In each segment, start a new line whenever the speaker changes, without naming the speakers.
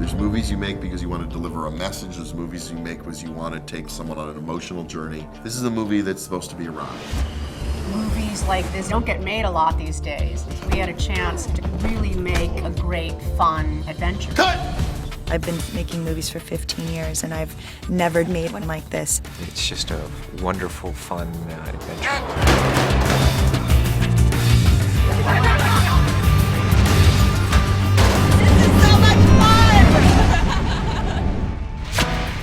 There's movies you make because you want to deliver a message. There's movies you make because you want to take someone on an emotional journey. This is a movie that's supposed to be a ride.
Movies like this don't get made a lot these days. We had a chance to really make a great, fun adventure.
Cut!
I've been making movies for 15 years and I've never made one like this.
It's just a wonderful, fun adventure.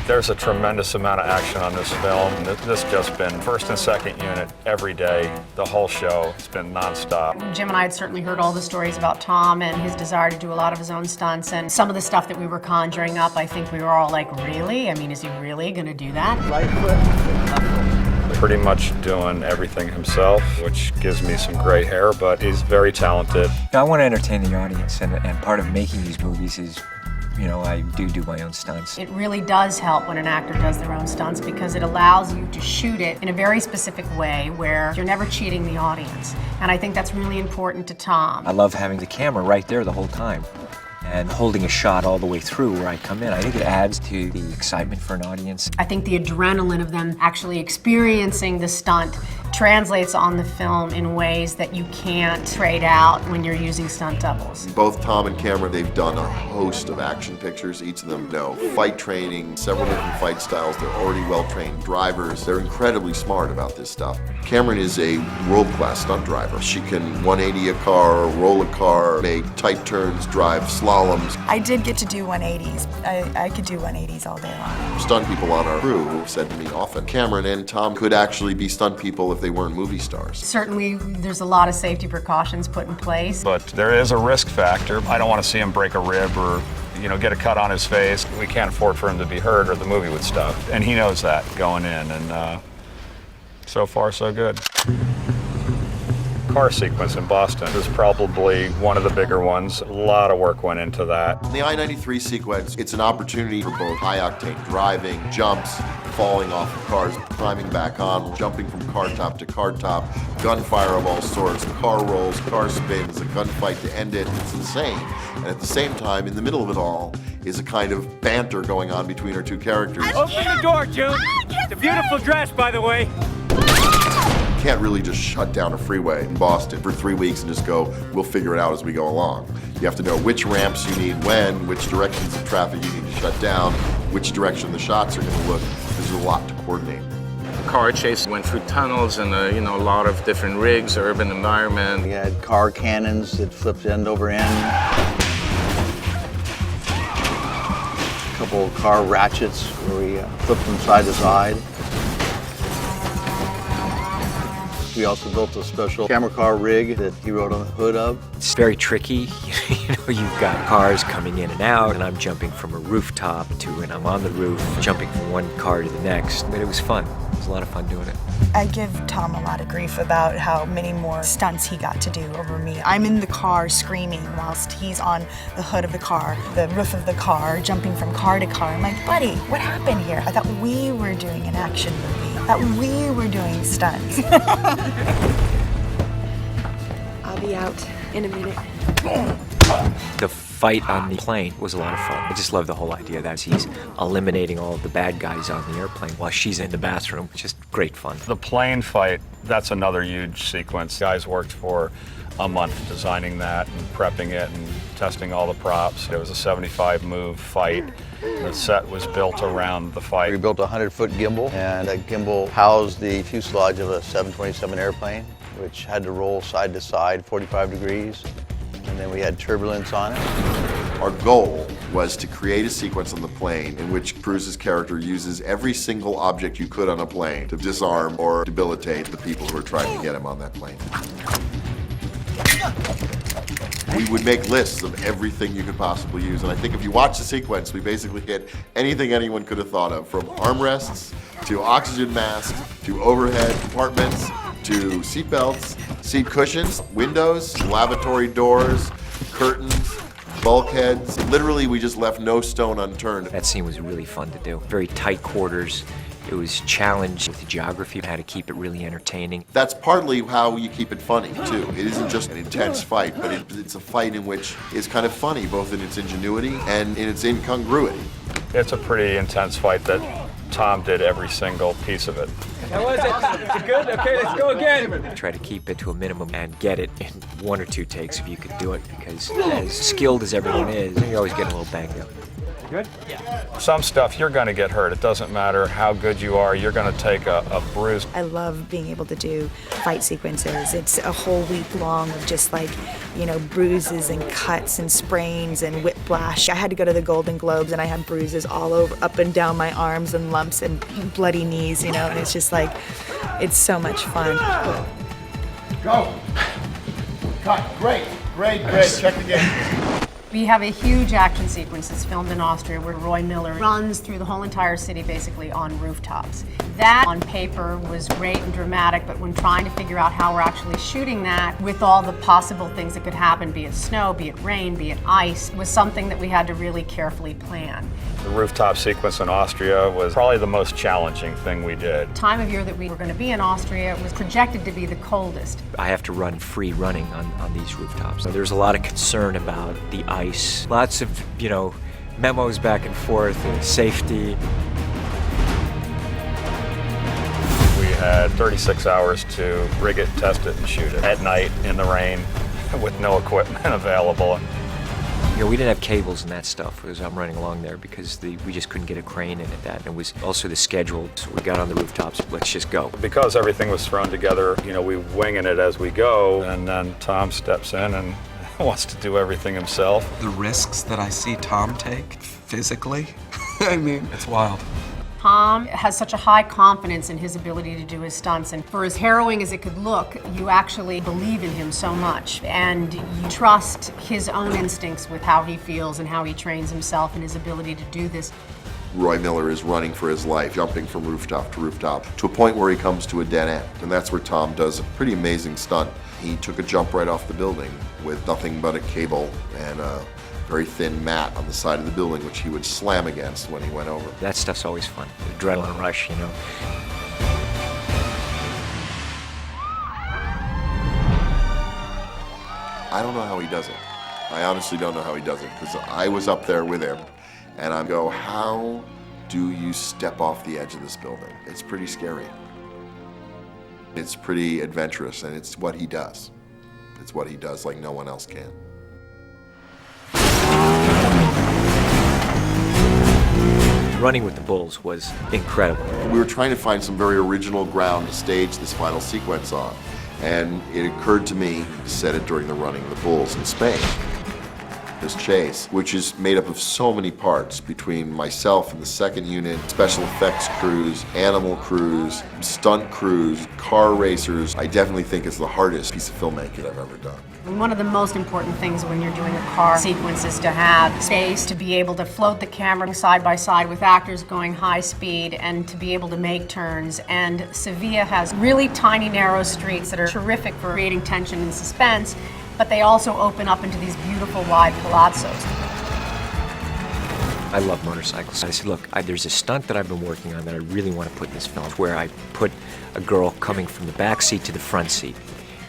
There's a tremendous amount of action on this film. This just been first and second unit every day, the whole show. It's been nonstop.
Jim and I had certainly heard all the stories about Tom and his desire to do a lot of his own stunts, and some of the stuff that we were conjuring up, I think we were all like, really? I mean, is he really gonna do that?
Right foot.
Pretty much doing everything himself, which gives me some gray hair, but he's very talented.
I want to entertain the audience, and part of making these movies is, you know, I do my own stunts.
It really does help when an actor does their own stunts because it allows you to shoot it in a very specific way where you're never cheating the audience. And I think that's really important to Tom.
I love having the camera right there the whole time and holding a shot all the way through where I come in. I think it adds to the excitement for an audience.
I think the adrenaline of them actually experiencing the stunt translates on the film in ways that you can't trade out when you're using stunt doubles.
Both Tom and Cameron, they've done a host of action pictures. Each of them know fight training, several different fight styles. They're already well-trained drivers. They're incredibly smart about this stuff. Cameron is a world-class stunt driver. She can 180 a car, roll a car, make tight turns, drive slaloms.
I did get to do 180s. I could do 180s all day long.
Stunt people on our crew have said to me often, Cameron and Tom could actually be stunt people if they weren't movie stars.
Certainly, there's a lot of safety precautions put in place.
But there is a risk factor. I don't want to see him break a rib or, you know, get a cut on his face. We can't afford for him to be hurt or the movie would stop. And he knows that going in, and so far so good. Car sequence in Boston is probably one of the bigger ones. A lot of work went into that.
In the I-93 sequence, it's an opportunity for both high-octane driving, jumps, falling off of cars, climbing back on, jumping from car top to car top, gunfire of all sorts, car rolls, car spins, a gunfight to end it. It's insane. And at the same time, in the middle of it all, is a kind of banter going on between our two characters.
Open the door, June. It's a beautiful dress, by the way.
You can't really just shut down a freeway in Boston for 3 weeks and just go, we'll figure it out as we go along. You have to know which ramps you need when, which directions of traffic you need to shut down, which direction the shots are going to look. There's a lot to coordinate.
The car chase went through tunnels and you know, a lot of different rigs, urban environment.
We had car cannons that flipped end over end. A couple car ratchets where we flipped them side to side. We also built a special camera car rig that he rode on the hood of.
It's very tricky. You know, you've got cars coming in and out, and I'm jumping from a rooftop to when I'm on the roof, jumping from one car to the next. But it was fun. It was a lot of fun doing it.
I give Tom a lot of grief about how many more stunts he got to do over me. I'm in the car screaming whilst he's on the hood of the car, the roof of the car, jumping from car to car. I'm like, buddy, what happened here? I thought we were doing an action movie. I thought we were doing stunts.
I'll be out in a minute.
The fight on the plane was a lot of fun. I just love the whole idea that he's eliminating all of the bad guys on the airplane while she's in the bathroom. Just great fun.
The plane fight, that's another huge sequence. Guys worked for a month designing that and prepping it and testing all the props. It was a 75-move fight. The set was built around the fight.
We built a 100-foot gimbal, and that gimbal housed the fuselage of a 727 airplane, which had to roll side to side 45 degrees. And then we had turbulence on it.
Our goal was to create a sequence on the plane in which Cruise's character uses every single object you could on a plane to disarm or debilitate the people who are trying to get him on that plane. We would make lists of everything you could possibly use, and I think if you watch the sequence, we basically hit anything anyone could have thought of, from armrests to oxygen masks to overhead compartments to seat belts, seat cushions, windows, lavatory doors, curtains, bulkheads. Literally, we just left no stone unturned.
That scene was really fun to do. Very tight quarters, It was challenged with the geography, how to keep it really entertaining.
That's partly how you keep it funny, too. It isn't just an intense fight, but it's a fight in which is kind of funny, both in its ingenuity and in its incongruity.
It's a pretty intense fight that Tom did every single piece of it.
How was it? Is it good? Okay, let's go again. Try to keep it to a minimum and get it in 1 or 2 takes if you could do it, because as skilled as everyone is, you always get a little banged up. Good?
Some stuff you're going to get hurt. It doesn't matter how good you are, you're going to take a bruise.
I love being able to do fight sequences. It's a whole week long of just like, you know, bruises and cuts and sprains and whiplash. I had to go to the Golden Globes and I had bruises all over, up and down my arms and lumps and bloody knees, you know, and it's just like, it's so much fun.
Go! Cut. Great. Check the game.
We have a huge action sequence that's filmed in Austria where Roy Miller runs through the whole entire city basically on rooftops. That on paper was great and dramatic, but when trying to figure out how we're actually shooting that with all the possible things that could happen, be it snow, be it rain, be it ice, was something that we had to really carefully plan.
The rooftop sequence in Austria was probably the most challenging thing we did.
The time of year that we were going to be in Austria was projected to be the coldest.
I have to run free running on these rooftops. So there's a lot of concern about the ice. Lots of, you know, memos back and forth and safety.
We had 36 hours to rig it, test it, and shoot it at night in the rain with no equipment available.
You know, we didn't have cables and that stuff as I'm running along there because we just couldn't get a crane in at that. And it was also the schedule. So we got on the rooftops, let's just go.
Because everything was thrown together, you know, we winging it as we go, and then Tom steps in and wants to do everything himself.
The risks that I see Tom take physically, I mean, it's wild.
Tom has such a high confidence in his ability to do his stunts, and for as harrowing as it could look, you actually believe in him so much, and you trust his own instincts with how he feels and how he trains himself and his ability to do this.
Roy Miller is running for his life, jumping from rooftop to rooftop, to a point where he comes to a dead end. And that's where Tom does a pretty amazing stunt. He took a jump right off the building with nothing but a cable and a very thin mat on the side of the building, which he would slam against when he went over.
That stuff's always fun. The adrenaline rush, you know.
I don't know how he does it. I honestly don't know how he does it, because I was up there with him, and I go, how do you step off the edge of this building? It's pretty scary. It's pretty adventurous, and it's what he does. It's what he does like no one else can.
Running with the bulls was incredible.
We were trying to find some very original ground to stage this final sequence on, and it occurred to me to set it during the running of the bulls in Spain. This chase, which is made up of so many parts between myself and the second unit, special effects crews, animal crews, stunt crews, car racers. I definitely think it's the hardest piece of filmmaking I've ever done.
One of the most important things when you're doing a car sequence is to have space to be able to float the camera side by side with actors going high speed and to be able to make turns. And Sevilla has really tiny, narrow streets that are terrific for creating tension and suspense, but they also open up into these beautiful wide palazzos.
I love motorcycles. I said, look, there's a stunt that I've been working on that I really want to put in this film, where I put a girl coming from the back seat to the front seat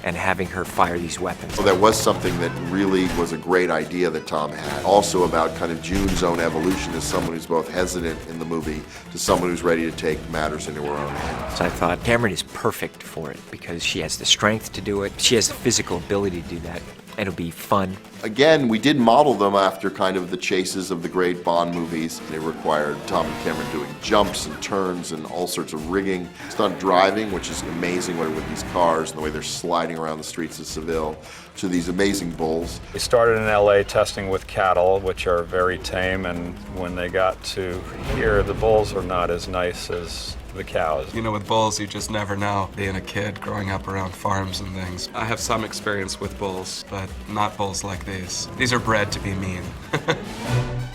and having her fire these weapons.
So that was something that really was a great idea that Tom had. Also about kind of June's own evolution as someone who's both hesitant in the movie to someone who's ready to take matters into her own hands.
So I thought Cameron is perfect for it because she has the strength to do it. She has the physical ability to do that. And it'll be fun.
Again, we did model them after kind of the chases of the great Bond movies. They required Tom and Cameron doing jumps and turns and all sorts of rigging. Stunt driving, which is amazing with these cars and the way they're sliding around the streets of Seville, to these amazing bulls.
We started in LA testing with cattle, which are very tame, and when they got to here, the bulls are not as nice as the cows.
You know, with bulls, you just never know. Being a kid, growing up around farms and things. I have some experience with bulls, but not bulls like these. These are bred to be mean.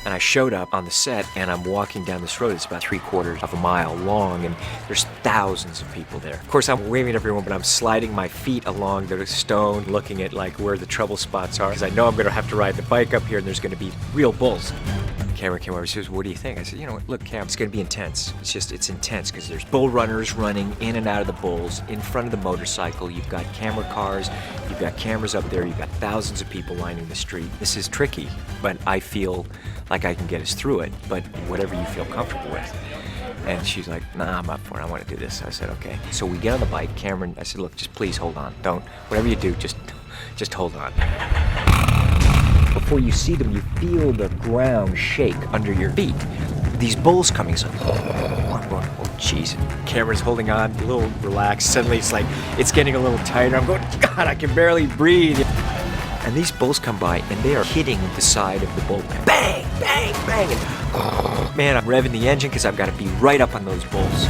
And I showed up on the set, and I'm walking down this road. It's about 3/4 of a mile long, and there's thousands of people there. Of course, I'm waving at everyone, but I'm sliding my feet along the stone, looking at like where the trouble spots are, because I know I'm going to have to ride the bike up here, and there's going to be real bulls. Cameron came over and says, what do you think? I said, you know what, look, Cameron, it's gonna be intense. It's intense because there's bull runners running in and out of the bulls. In front of the motorcycle, you've got camera cars, you've got cameras up there, you've got thousands of people lining the street. This is tricky, but I feel like I can get us through it, but whatever you feel comfortable with. And she's like, nah, I'm up for it, I wanna do this. I said, okay. So we get on the bike, Cameron, I said, look, just please hold on. Don't, whatever you do, just hold on. Before you see them, you feel the ground shake under your feet. These bulls coming, so I'm going, oh jeez. Cameron's holding on, a little relaxed. Suddenly it's like, it's getting a little tighter. I'm going, God, I can barely breathe. And these bulls come by and they are hitting the side of the bullpen. Bang, bang, bang. And man, I'm revving the engine because I've got to be right up on those bulls.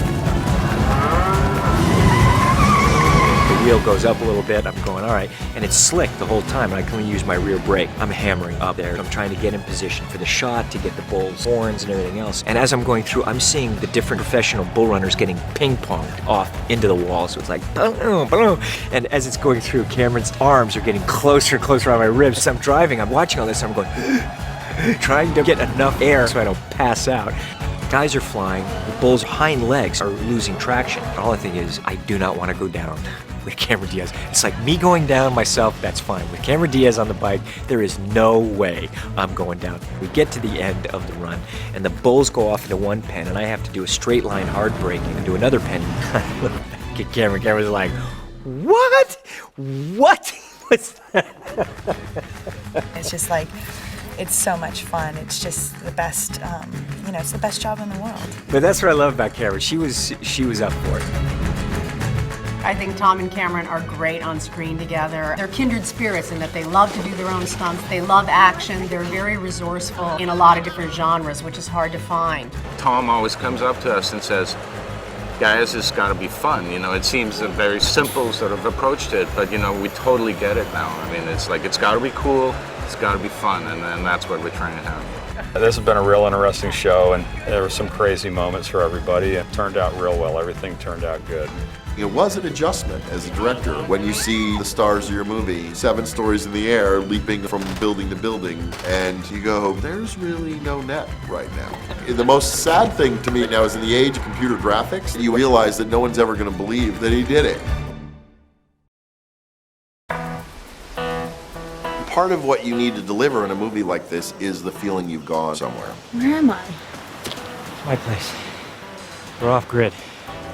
The wheel goes up a little bit, I'm going, all right, and it's slick the whole time, and I can only use my rear brake. I'm hammering up there. I'm trying to get in position for the shot, to get the bull's horns and everything else. And as I'm going through, I'm seeing the different professional bull runners getting ping-ponged off into the wall. So it's like, boom, boom. And as it's going through, Cameron's arms are getting closer and closer on my ribs. So I'm driving, I'm watching all this, and I'm going, trying to get enough air so I don't pass out. Guys are flying, the bull's hind legs are losing traction. All I think is, I do not want to go down with Cameron Diaz. It's like me going down myself, that's fine. With Cameron Diaz on the bike, there is no way I'm going down. We get to the end of the run, and the bulls go off into one pen, and I have to do a straight line hard braking and do another pen. I look back at Cameron. Cameron's like, what? What? What's that?
It's just like, it's so much fun. It's just the best, you know, it's the best job in the world.
But that's what I love about Cameron. She was up for it.
I think Tom and Cameron are great on screen together. They're kindred spirits in that they love to do their own stunts. They love action. They're very resourceful in a lot of different genres, which is hard to find.
Tom always comes up to us and says, guys, it's got to be fun. You know, it seems a very simple sort of approach to it, but you know, we totally get it now. I mean, it's like, it's got to be cool, it's got to be fun, and that's what we're trying to have.
This has been a real interesting show, and there were some crazy moments for everybody. It turned out real well. Everything turned out good.
It was an adjustment as a director. When you see the stars of your movie, 7 stories in the air, leaping from building to building, and you go, there's really no net right now. The most sad thing to me now is in the age of computer graphics, you realize that no one's ever going to believe that he did it. Part of what you need to deliver in a movie like this is the feeling you've gone somewhere.
Where am I?
My place. We're off grid.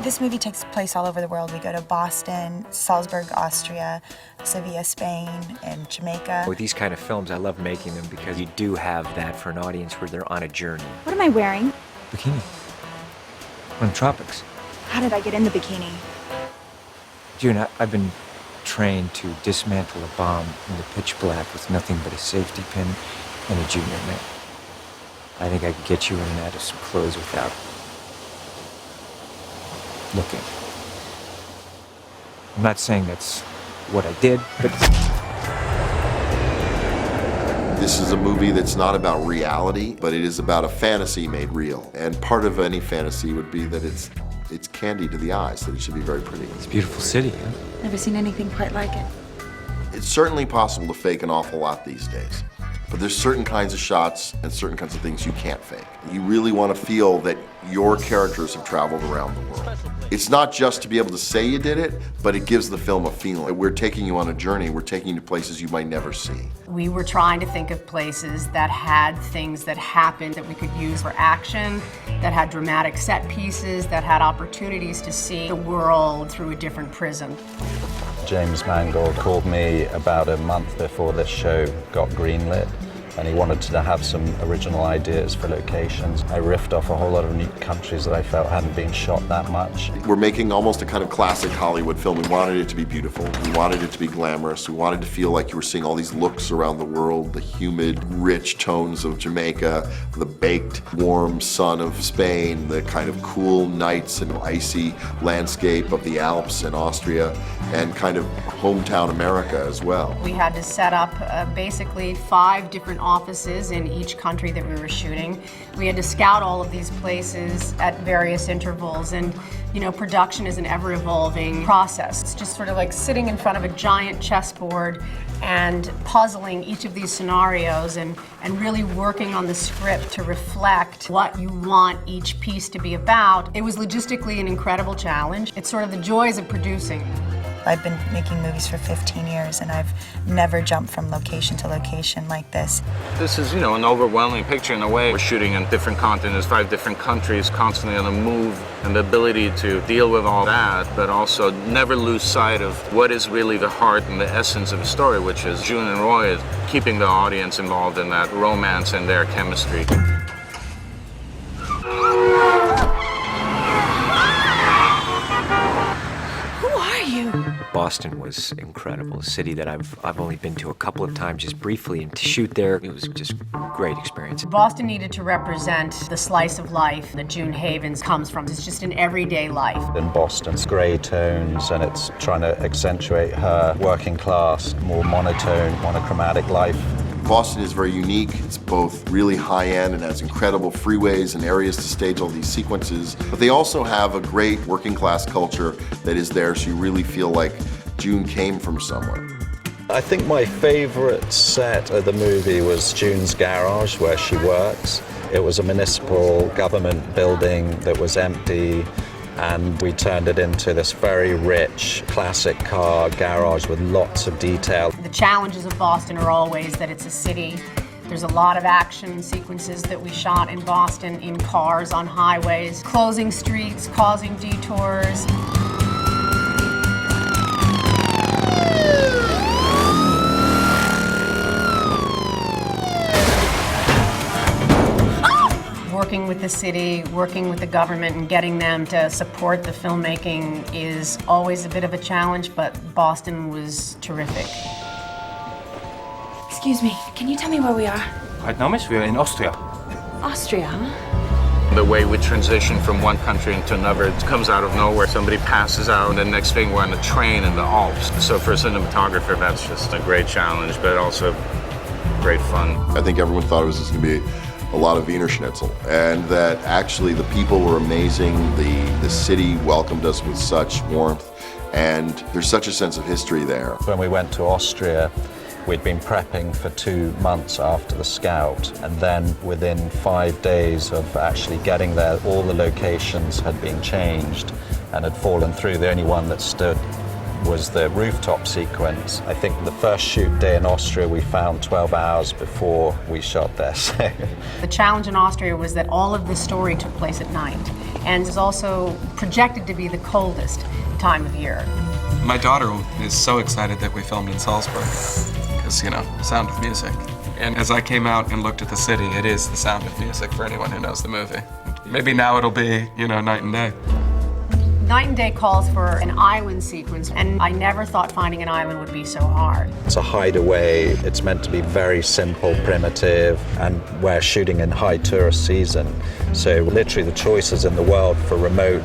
This movie takes place all over the world. We go to Boston, Salzburg, Austria, Sevilla, Spain, and Jamaica.
With these kind of films, I love making them because you do have that for an audience where they're on a journey.
What am I wearing?
Bikini. We're in the tropics.
How did I get in the bikini?
June, I've been trained to dismantle a bomb in the pitch black with nothing but a safety pin and a junior net. I think I could get you in and out of some clothes without looking. I'm not saying that's what I did, but
This is a movie that's not about reality, but it is about a fantasy made real. And part of any fantasy would be that it's candy to the eyes, that it should be very pretty.
it's a beautiful city, huh?
Never seen anything quite like it.
It's certainly possible to fake an awful lot these days, but there's certain kinds of shots and certain kinds of things you can't fake. You really want to feel that your characters have traveled around the world. It's not just to be able to say you did it, but it gives the film a feeling. We're taking you on a journey, we're taking you to places you might never see.
We were trying to think of places that had things that happened that we could use for action, that had dramatic set pieces, that had opportunities to see the world through a different prism.
James Mangold called me about a month before this show got greenlit, and he wanted to have some original ideas for locations. I riffed off a whole lot of new countries that I felt hadn't been shot that much.
We're making almost a kind of classic Hollywood film. We wanted it to be beautiful. We wanted it to be glamorous. We wanted to feel like you were seeing all these looks around the world, the humid, rich tones of Jamaica, the baked, warm sun of Spain, the kind of cool nights and icy landscape of the Alps and Austria, and kind of hometown America as well.
We had to set up basically 5 different offices in each country that we were shooting. We had to scout all of these places at various intervals, and you know, production is an ever-evolving process. It's just sort of like sitting in front of a giant chessboard and puzzling each of these scenarios and really working on the script to reflect what you want each piece to be about. It was logistically an incredible challenge. It's sort of the joys of producing.
I've been making movies for 15 years and I've never jumped from location to location like this.
This is, you know, an overwhelming picture in a way. We're shooting in different continents, 5 different countries, constantly on the move, and the ability to deal with all that, but also never lose sight of what is really the heart and the essence of the story, which is June and Roy keeping the audience involved in that romance and their chemistry.
Boston was incredible, a city that I've only been to a couple of times just briefly, and to shoot there, it was just a great experience.
Boston needed to represent the slice of life that June Havens comes from. It's just an everyday life.
In Boston's grey tones, and it's trying to accentuate her working class, more monotone, monochromatic life.
Boston is very unique. It's both really high-end and has incredible freeways and areas to stage all these sequences, but they also have a great working-class culture that is there, so you really feel like June came from somewhere.
I think my favorite set of the movie was June's garage where she works. It was a municipal government building that was empty, and we turned it into this very rich classic car garage with lots of detail.
The challenges of Boston are always that it's a city. There's a lot of action sequences that we shot in Boston in cars on highways, closing streets, causing detours. Working with the city, working with the government, and getting them to support the filmmaking is always a bit of a challenge, but Boston was terrific.
Excuse me, can you tell me where we are?
Right now, miss, we're in Austria.
Austria, huh?
The way we transition from one country into another, it comes out of nowhere. Somebody passes out, and the next thing we're on a train in the Alps. So for a cinematographer, that's just a great challenge, but also great fun.
I think everyone thought it was just going to be a lot of Wiener Schnitzel, and that actually the people were amazing. The city welcomed us with such warmth, and there's such a sense of history there.
When we went to Austria, we'd been prepping for 2 months after the scout, and then within 5 days of actually getting there, all the locations had been changed and had fallen through. The only one that stood was the rooftop sequence. I think the first shoot day in Austria we found 12 hours before we shot there.
The challenge in Austria was that all of the story took place at night, and is also projected to be the coldest time of year.
My daughter is so excited that we filmed in Salzburg, because, you know, Sound of Music. And as I came out and looked at the city, it is the Sound of Music for anyone who knows the movie. Maybe now it'll be, you know, night and day.
Night and Day calls for an island sequence, and I never thought finding an island would be so hard.
It's a hideaway. It's meant to be very simple, primitive, and we're shooting in high tourist season. So literally the choices in the world for remote,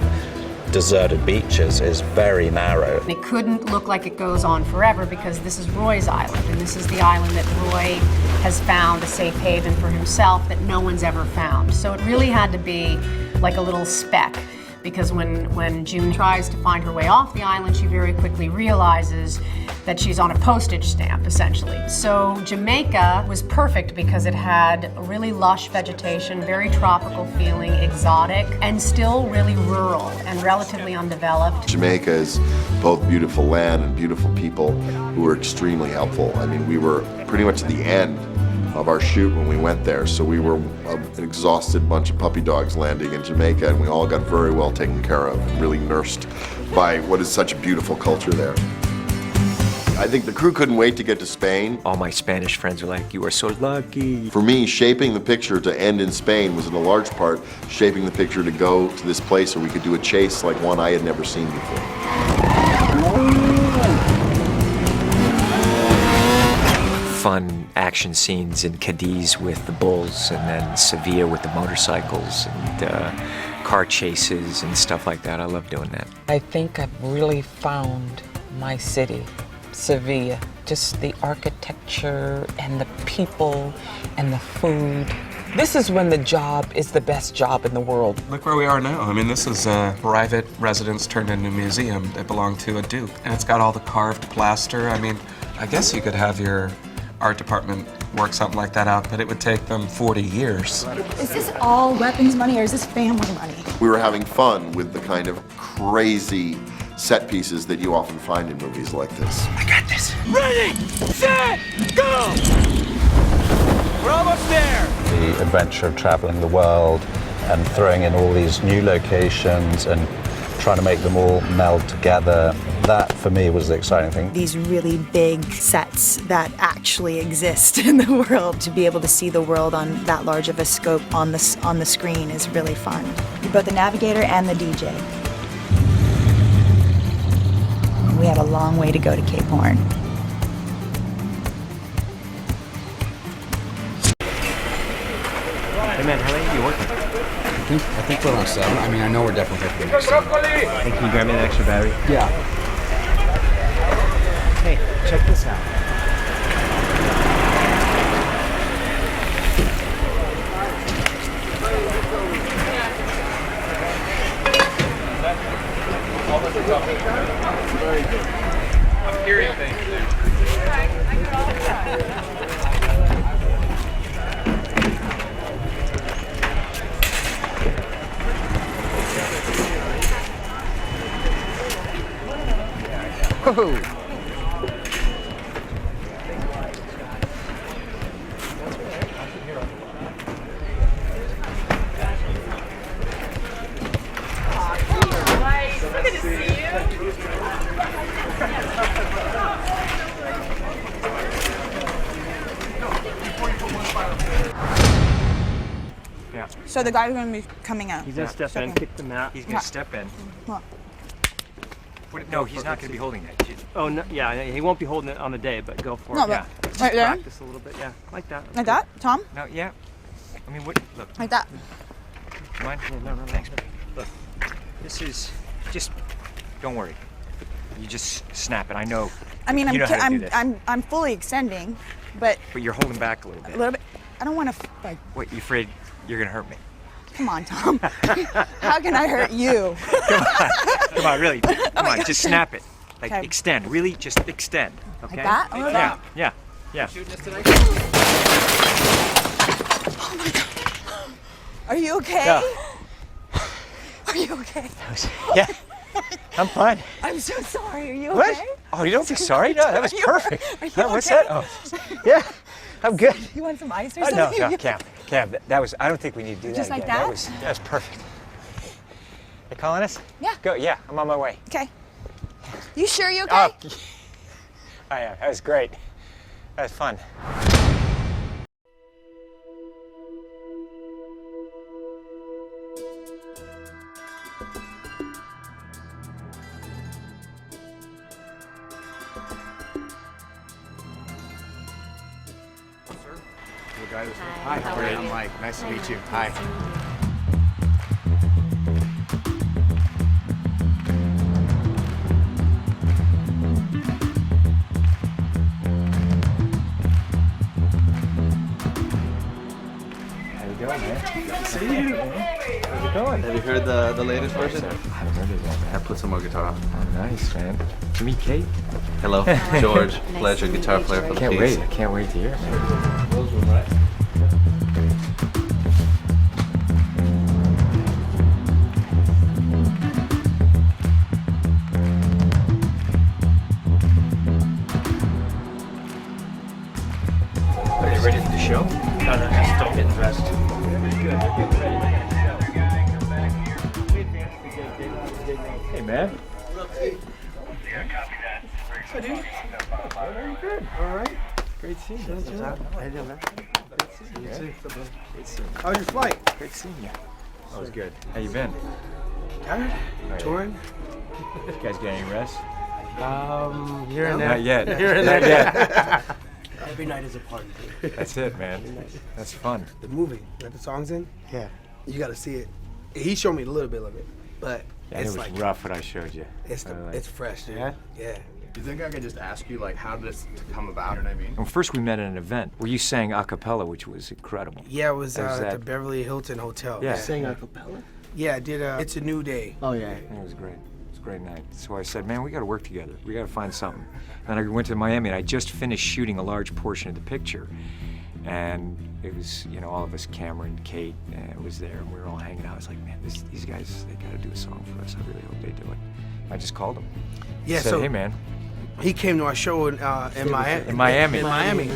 deserted beaches is very narrow.
It couldn't look like it goes on forever because this is Roy's island, and this is the island that Roy has found a safe haven for himself that no one's ever found. So it really had to be like a little speck. Because when June tries to find her way off the island, she very quickly realizes that she's on a postage stamp, essentially. So Jamaica was perfect because it had a really lush vegetation, very tropical feeling, exotic, and still really rural and relatively undeveloped.
Jamaica is both beautiful land and beautiful people who were extremely helpful. I mean, we were pretty much at the end of our shoot when we went there, so we were an exhausted bunch of puppy dogs landing in Jamaica, and we all got very well taken care of and really nursed by what is such a beautiful culture there. I think the crew couldn't wait to get to Spain.
All my Spanish friends were like, "You are so lucky."
For me, shaping the picture to end in Spain was in a large part shaping the picture to go to this place where we could do a chase like one I had never seen before.
Fun action scenes in Cadiz with the bulls, and then Sevilla with the motorcycles, and car chases and stuff like that. I love doing that.
I think I've really found my city
Sevilla. Just the architecture and the people and the food. This is when the job is the best job in the world.
Look where we are now. I mean, this is a private residence turned into a museum that belonged to a duke. And it's got all the carved plaster. I mean, I guess you could have your art department work something like that out, but it would take them 40 years.
Is this all weapons money or is this family money?
We were having fun with the kind of crazy set pieces that you often find in movies like this.
I got this. Ready, set, go! We're almost there.
The adventure of traveling the world and throwing in all these new locations and trying to make them all meld together. That, for me, was the exciting thing.
These really big sets that actually exist in the world. To be able to see the world on that large of a scope on the screen is really fun. You're both the navigator and the DJ. We have a long way to go to Cape Horn.
Hey man, how late are you working?
I think we're on 7. I mean, I know we're definitely taking the next 7.
Hey, can you grab me an extra battery?
Yeah.
Hey, check this out.
I'm hearing things.
So the guy's gonna be coming out.
He's gonna step in, kick the mat. He's gonna step in.
What?
No, he's not gonna be holding that.
Oh, no, yeah, he won't be holding it on the day, but go for
No,
it.
but
Yeah, just
right there?
practice a little bit. Yeah, like that.
Like that, Tom?
No, yeah. I mean, what? Look.
Like that.
Mind? No. Thanks. Look, this is just. Don't worry. You just snap it. I know.
I mean,
you know how to do this.
I'm fully extending, but
But you're holding back a little bit.
a little bit. I don't want to like.
What? You afraid you're gonna hurt me?
Come on, Tom. How can I hurt you?
Come on, really. Come on, just snap it. Like
Okay.
extend. Really, just extend. Okay.
Like that? Or that?
Yeah.
Oh my God. Are you okay?
Yeah.
Are you okay?
Yeah. I'm fine.
I'm so sorry. Are you
What?
okay?
Oh, you don't be sorry? No, that was
Are you-
perfect.
are you
What's
okay?
that? Oh, yeah. I'm good.
You want some ice or
Oh, no,
something?
Cam, that was, I don't think we need to do that
Just like
again.
that?
That was perfect. You calling us?
Yeah.
Go, yeah, I'm on my way.
Okay. You sure you okay?
Oh, I am. That was great. That was fun.
Hi, how are you? I'm Mike. Nice to meet you. Hi.
How you doing, man?
See you.
How's it going?
Have you heard the latest version?
I haven't heard it yet, man.
I put some more guitar on.
Oh, nice, man. Did you meet Kate?
Hello, George. Pleasure, guitar player for the
Can't
piece.
wait. I can't wait to hear it, man.
Those were right.
Are you ready for the show?
No, just still getting dressed.
Hey, man. Great seeing you.
How you doing, man?
How was your flight?
Great seeing you. That was good. How you been?
Tired? Touring?
You guys get any rest?
Here and there.
Not yet.
Here and
Not
there.
yet.
Every night is a party.
That's it, man. That's fun.
The movie that the song's in,
Yeah.
you got to see it. He showed me a little bit of it, but
Yeah,
it's
it was
like
rough what I showed you.
it's
I like-
it's fresh, dude.
Yeah?
Yeah.
Do you think I could just ask you, like, how did this come about? You know what I mean?
Well, first we met at an event where you sang a cappella, which was incredible.
Yeah, it was at
that-
the Beverly Hilton Hotel.
Yeah.
Sang a cappella? Yeah, I did It's a New Day.
Oh, yeah.
It was great. It was a great night. So I said, man, we got to work together. We got to find something. And I went to Miami, and I just finished shooting a large portion of the picture. And it was, you know, all of us, Cameron, Kate, was there, and we were all hanging out. I was like, man, these guys, they got to do a song for us. I really hope they do it. I just called him.
Yeah,
said,
so
hey, man.
he came to our show in Miami.
In Miami.
In Miami.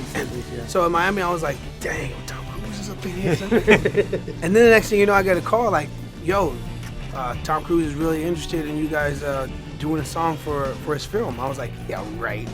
So in Miami, I was like, dang, Tom Cruise is up in here. And then the next thing you know, I got a call like, yo, Tom Cruise is really interested in you guys doing a song for his film. I was like, yeah, right.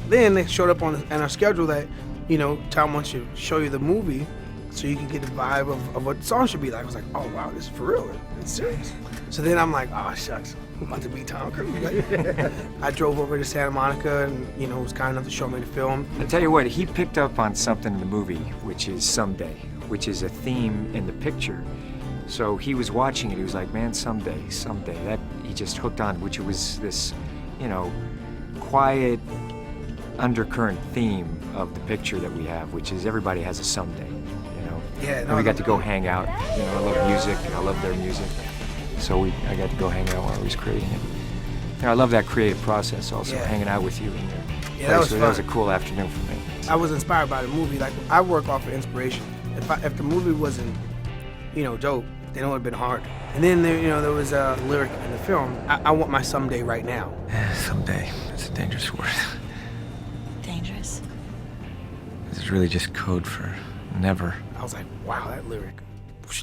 Then it showed up on our schedule that, you know, Tom wants to show you the movie so you can get the vibe of what the song should be like. I was like, oh, wow, this is for real. It's serious. So then I'm like, oh, shucks, I'm about to be Tom Cruise. Like, I drove over to Santa Monica and, you know, was kind enough to show me the film.
I tell you what, he picked up on something in the movie, which is someday, which is a theme in the picture. So he was watching it, he was like, man, someday. That he just hooked on, which was this, you know, quiet undercurrent theme of the picture that we have, which is everybody has a someday, you know.
Yeah,
and we got to go hang out. You know, I love music, I love their music. So I got to go hang out while I was creating it. You know, I love that creative process also, hanging out with you in your place.
That was
so
fun.
that was a cool afternoon for me.
I was inspired by the movie. Like, I work off of inspiration. If the movie wasn't, you know, dope, then it would have been hard. And then there, you know, there was a lyric in the film. I want my someday right now.
Someday. That's a dangerous word.
Dangerous?
It's really just code for never.
I was like, wow, that lyric,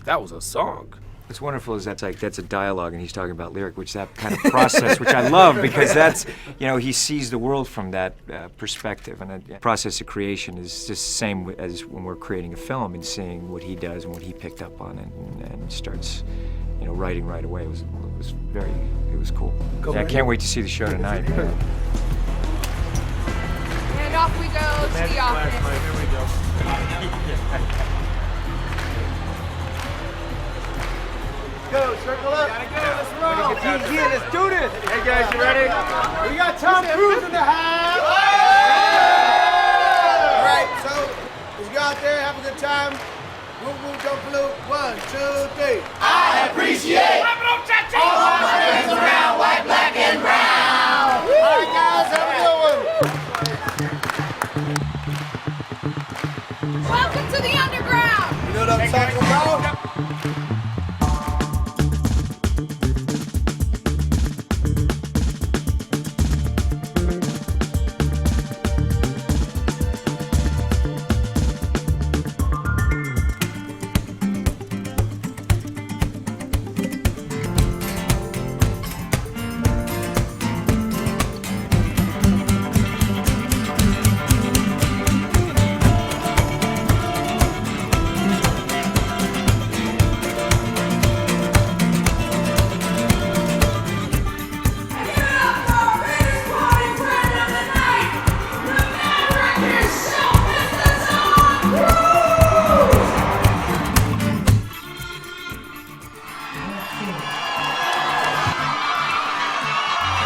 that was a song.
What's wonderful is that's a dialogue, and he's talking about lyric, which that kind of process, which I love, because that's, you know, he sees the world from that perspective, and the process of creation is just the same as when we're creating a film and seeing what he does and what he picked up on, and starts, you know, writing right away. It was cool. Yeah, I can't wait to see the show tonight.
And off we go to the office.
Here we go.
Go, circle up.
Gotta go, let's roll.
Yeah, let's do this.
Hey guys, you ready?
We got Tom Cruise in the house. All right, so let's go out there, have a good time. Woo woo, don't pollute. 1, 2, 3.
I appreciate all my friends around, white, black, and brown.
All right, guys, have a good one.
Welcome to the underground.
You know what I'm talking about?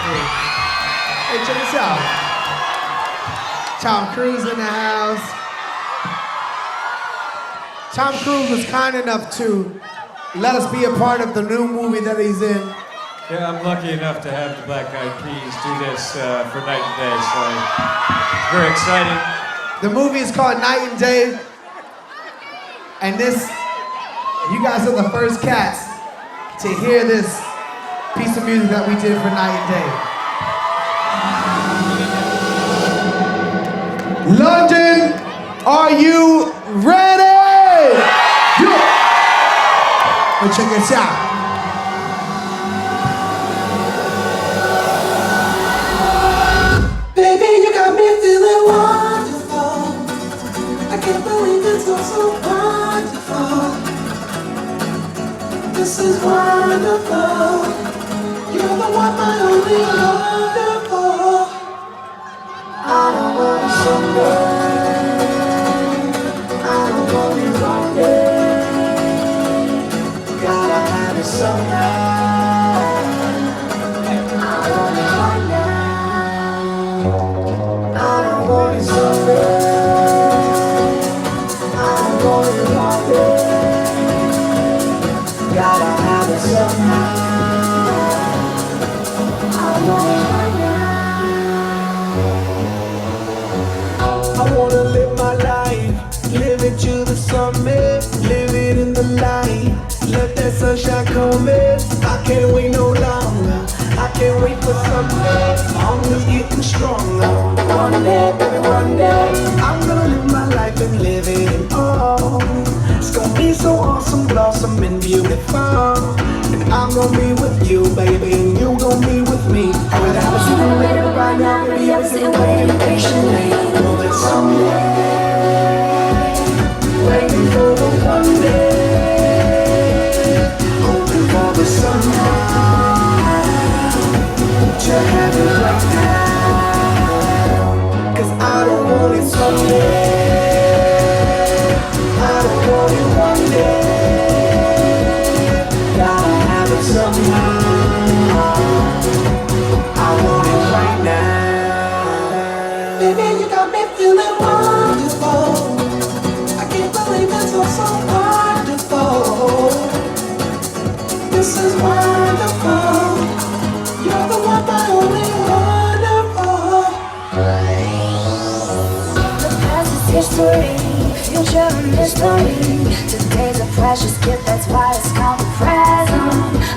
Hey, check this out. Tom Cruise in the house. Tom Cruise was kind enough to let us be a part of the new movie that he's in.
Yeah, I'm lucky enough to have the Black Eyed Peas do this for night and day, so it's very exciting.
The movie is called Night and Day. And this, you guys are the first cats to hear this piece of music that we did for Night and Day. London, are you ready? But check this out.
Baby, you got me feeling wonderful. I can't believe it's all so wonderful. This is wonderful. You're the one, my only wonderful. I don't want it someday. I don't want it right there. Gotta have it somehow. I want it right now. wonderful. And I'm gonna be with you, baby, and you gonna be with me. I would have a secret waiting right now, baby, I was sitting waiting patiently. Know that someday, waiting for the one day, hoping for the sunrise, to have it right now. 'Cause I don't want it someday, I don't want it one day. Gotta have it somehow. I want it right now. Baby, you got me feeling wonderful. I can't believe it's all so wonderful. This is wonderful. You're the one, my only wonderful.
The past is history, future a mystery. Today's a precious gift, that's why it's called the present.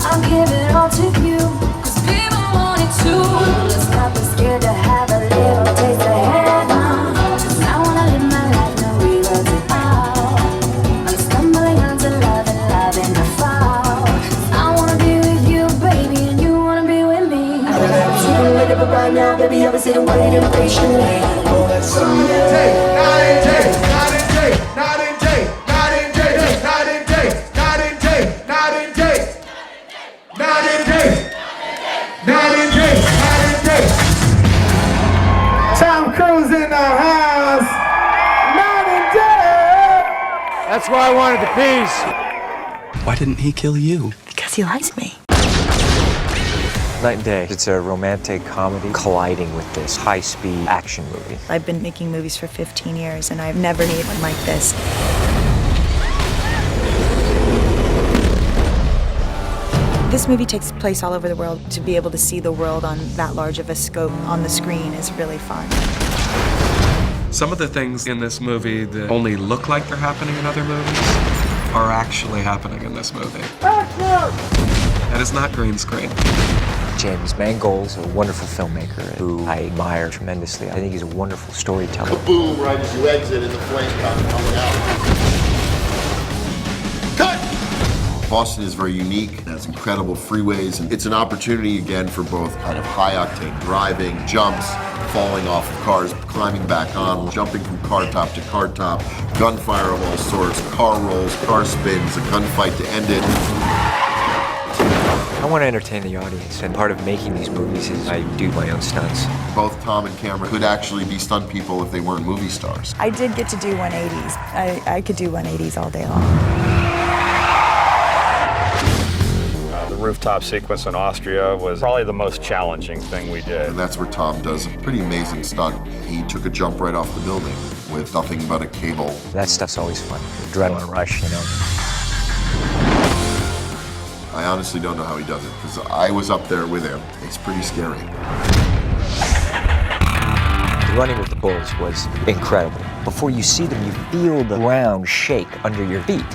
I'll give it all to you, 'cause people want it too. Let's not be scared to have a little taste of heaven. 'Cause I wanna live my life, no regrets at all. I'm stumbling onto love and love in the fall. 'Cause I wanna be with you, baby, and you wanna be with me.
I would have a secret waiting but right now, baby, I was sitting waiting patiently. Oh, that's someday.
Not in day, not in day, not in day, not in day, not in day, not in day, not in day, not in day, not in day, not in day. Tom Cruise in the house. Not in day.
That's why I wanted the piece.
Why didn't he kill you?
Because he likes me.
Night and Day. It's a romantic comedy colliding with this high-speed action movie.
I've been making movies for 15 years and I've never made one like this. This movie takes place all over the world. To be able to see the world on that large of a scope on the screen is really fun.
Some of the things in this movie that only look like they're happening in other movies are actually happening in this movie. And it's not green screen.
James Mangold is a wonderful filmmaker who I admire tremendously. I think he's a wonderful storyteller.
Boom, right as you exit and the flame coming out. Cut! Boston is very unique, it has incredible freeways, and it's an opportunity again for both kind of high-octane driving, jumps, falling off of cars, climbing back on, jumping from car top to car top, gunfire of all sorts, car rolls, car spins, a gunfight to end it.
I want to entertain the audience, and part of making these movies is I do my own stunts.
Both Tom and Cameron could actually be stunt people if they weren't movie stars.
I did get to do 180s. I could do 180s all day long.
The rooftop sequence in Austria was probably the most challenging thing we did.
And that's where Tom does a pretty amazing stunt. He took a jump right off the building with nothing but a cable.
That stuff's always fun. Adrenaline rush, you know.
I honestly don't know how he does it, because I was up there with him. It's pretty scary.
Running with the bulls was incredible. Before you see them, you feel the ground shake under your feet.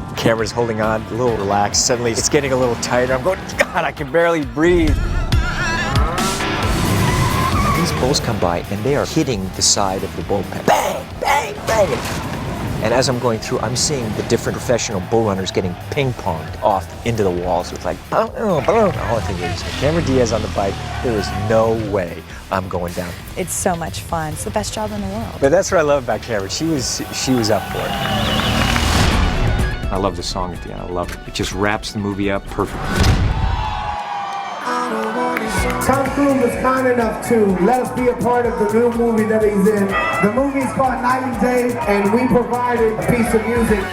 The camera's holding on, a little relaxed. Suddenly, it's getting a little tighter. I'm going, God, I can barely breathe. And these bulls come by, and they are hitting the side of the bullpen. Bang, bang, bang. And as I'm going through, I'm seeing the different professional bull runners getting ping-ponged off into the walls with like, boom, boom. All I think is, Cameron Diaz on the bike, there is no way I'm going down.
It's so much fun. It's the best job in the world.
But that's what I love about Cameron. She was up for it. I love the song at the end. I love it. It just wraps the movie up perfectly.
Tom Cruise was kind enough to let us be a part of the new movie that he's in. The movie's called Night and Day, and we provided a piece of music